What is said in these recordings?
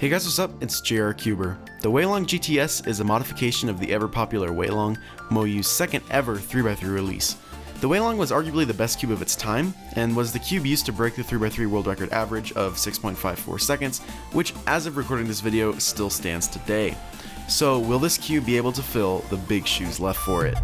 Hey guys, what's up? It's JR Cuber. The WeiLong GTS is a modification of the ever-popular WeiLong, Moyu's second ever 3x3 release. The WeiLong was arguably the best cube of its time, and was the cube used to break the 3x3 world record average of 6.54 seconds, which as of recording this video still stands today. So will this cube be able to fill the big shoes left for it?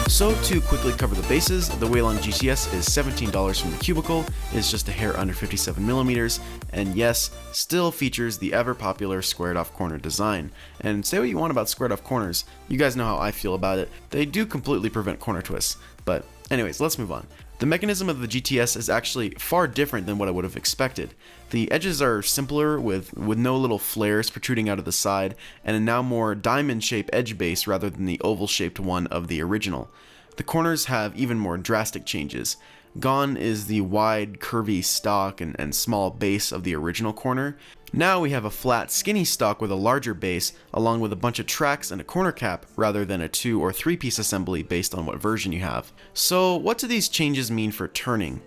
So to quickly cover the bases, the WeiLong GTS is $17 from the cubicle, is just a hair under 57mm, and yes, still features the ever popular squared off corner design. And say what you want about squared off corners, you guys know how I feel about it. They do completely prevent corner twists. But anyways, let's move on. The mechanism of the GTS is actually far different than what I would have expected. The edges are simpler with no little flares protruding out of the side, and a now more diamond-shaped edge base rather than the oval-shaped one of the original. The corners have even more drastic changes. Gone is the wide, curvy stock and small base of the original corner. Now we have a flat, skinny stock with a larger base, along with a bunch of tracks and a corner cap, rather than a 2 or 3 piece assembly based on what version you have. So what do these changes mean for turning?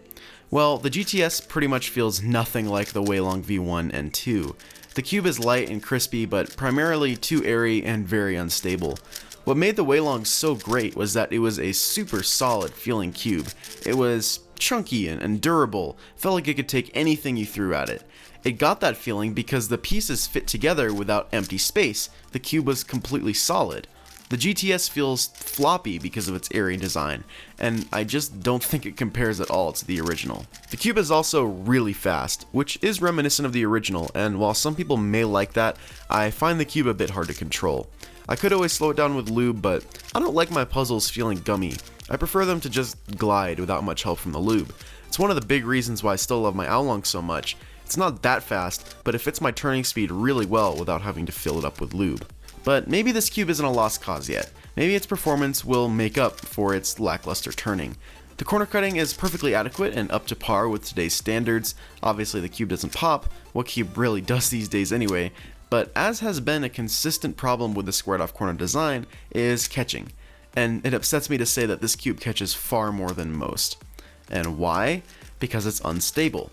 Well, the GTS pretty much feels nothing like the WeiLong V1 and 2. The cube is light and crispy, but primarily too airy and very unstable. What made the WeiLong so great was that it was a super solid feeling cube. It was chunky and durable, felt like it could take anything you threw at it. It got that feeling because the pieces fit together without empty space. The cube was completely solid. The GTS feels floppy because of its airy design, and I just don't think it compares at all to the original. The cube is also really fast, which is reminiscent of the original, and while some people may like that, I find the cube a bit hard to control. I could always slow it down with lube, but I don't like my puzzles feeling gummy. I prefer them to just glide without much help from the lube. It's one of the big reasons why I still love my WeiLong so much. It's not that fast, but it fits my turning speed really well without having to fill it up with lube. But maybe this cube isn't a lost cause yet. Maybe its performance will make up for its lackluster turning. The corner cutting is perfectly adequate and up to par with today's standards. Obviously the cube doesn't pop. What cube really does these days anyway? But as has been a consistent problem with the squared off corner design is catching. And it upsets me to say that this cube catches far more than most. And why? Because it's unstable.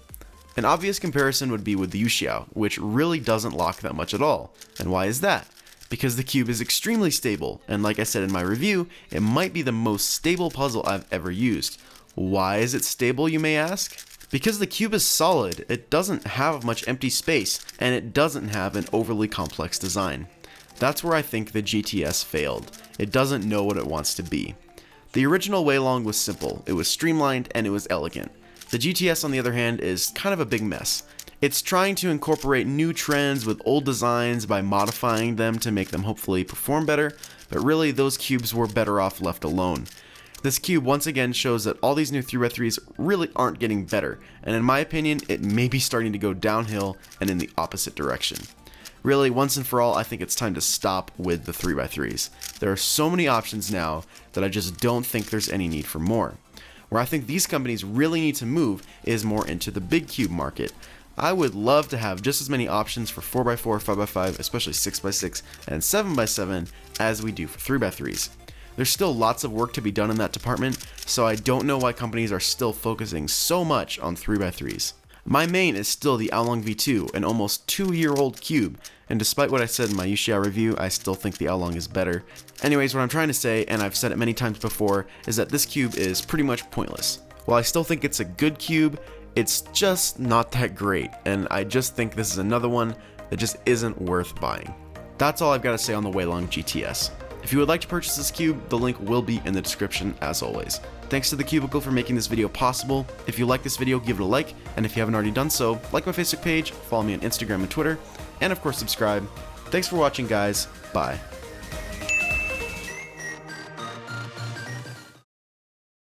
An obvious comparison would be with the Yuxiao, which really doesn't lock that much at all. And why is that? Because the cube is extremely stable, and like I said in my review, it might be the most stable puzzle I've ever used. Why is it stable, you may ask? Because the cube is solid, it doesn't have much empty space, and it doesn't have an overly complex design. That's where I think the GTS failed. It doesn't know what it wants to be. The original WeiLong was simple, it was streamlined, and it was elegant. The GTS on the other hand is kind of a big mess. It's trying to incorporate new trends with old designs by modifying them to make them hopefully perform better, but really those cubes were better off left alone. This cube once again shows that all these new 3x3s really aren't getting better, and in my opinion, it may be starting to go downhill and in the opposite direction. Really, once and for all, I think it's time to stop with the 3x3s. There are so many options now that I just don't think there's any need for more. Where I think these companies really need to move is more into the big cube market. I would love to have just as many options for 4x4, 5x5, especially 6x6, and 7x7 as we do for 3x3s. There's still lots of work to be done in that department, so I don't know why companies are still focusing so much on 3x3s. My main is still the WeiLong V2, an almost 2-year-old cube, and despite what I said in my Yuxiao review, I still think the WeiLong is better. Anyways, what I'm trying to say, and I've said it many times before, is that this cube is pretty much pointless. While I still think it's a good cube, it's just not that great, and I just think this is another one that just isn't worth buying. That's all I've got to say on the WeiLong GTS. If you would like to purchase this cube, the link will be in the description as always. Thanks to the Cubicle for making this video possible. If you like this video, give it a like, and if you haven't already done so, like my Facebook page, follow me on Instagram and Twitter, and of course subscribe. Thanks for watching guys, bye.